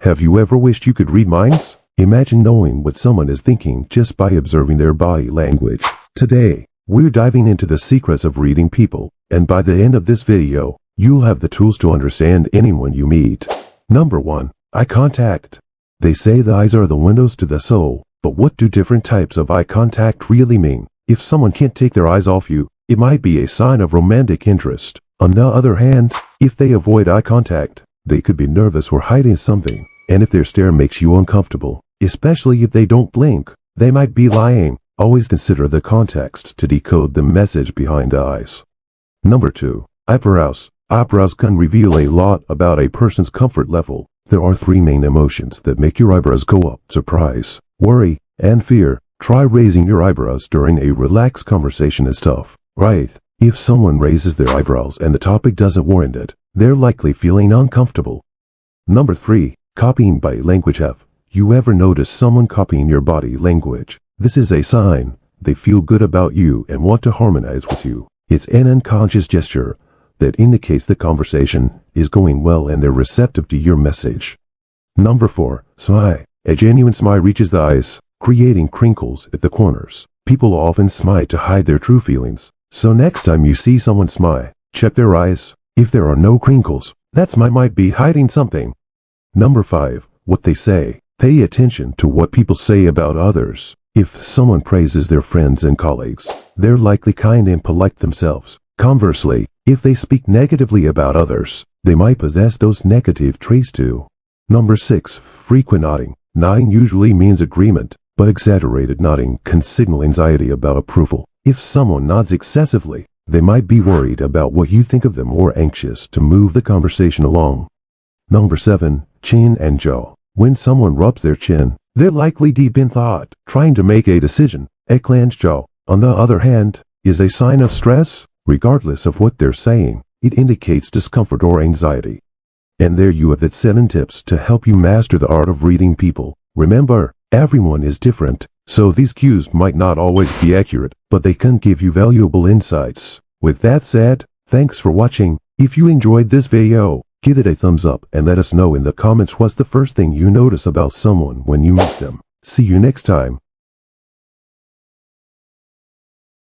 Have you ever wished you could read minds? Imagine knowing what someone is thinking just by observing their body language. Today, we're diving into the secrets of reading people, and by the end of this video, you'll have the tools to understand anyone you meet. Number 1. Eye contact. They say the eyes are the windows to the soul, but what do different types of eye contact really mean? If someone can't take their eyes off you, it might be a sign of romantic interest. On the other hand, if they avoid eye contact, they could be nervous or hiding something. And if their stare makes you uncomfortable, especially if they don't blink, they might be lying. Always consider the context to decode the message behind the eyes. Number 2. Eyebrows. Eyebrows can reveal a lot about a person's comfort level. There are 3 main emotions that make your eyebrows go up: surprise, worry, and fear. Try raising your eyebrows during a relaxed conversation is tough, right? If someone raises their eyebrows and the topic doesn't warrant it, they're likely feeling uncomfortable. Number 3. Copying body language. Have you ever noticed someone copying your body language? This is a sign they feel good about you and want to harmonize with you. It's an unconscious gesture that indicates the conversation is going well and they're receptive to your message. Number 4. Smile. A genuine smile reaches the eyes, creating crinkles at the corners. People often smile to hide their true feelings. So next time you see someone smile, check their eyes. If there are no crinkles, that smile might be hiding something. Number 5. What they say. Pay attention to what people say about others. If someone praises their friends and colleagues, they're likely kind and polite themselves. Conversely, if they speak negatively about others, they might possess those negative traits too. Number 6. Frequent nodding. Nodding usually means agreement, but exaggerated nodding can signal anxiety about approval. If someone nods excessively, they might be worried about what you think of them or anxious to move the conversation along. Number 7. Chin and jaw. When someone rubs their chin, they're likely deep in thought, trying to make a decision. A clenched jaw, on the other hand, is a sign of stress. Regardless of what they're saying, it indicates discomfort or anxiety. And there you have it, 7 tips to help you master the art of reading people. Remember, everyone is different, so these cues might not always be accurate, but they can give you valuable insights. With that said, thanks for watching. If you enjoyed this video, give it a thumbs up and let us know in the comments what's the first thing you notice about someone when you meet them. See you next time.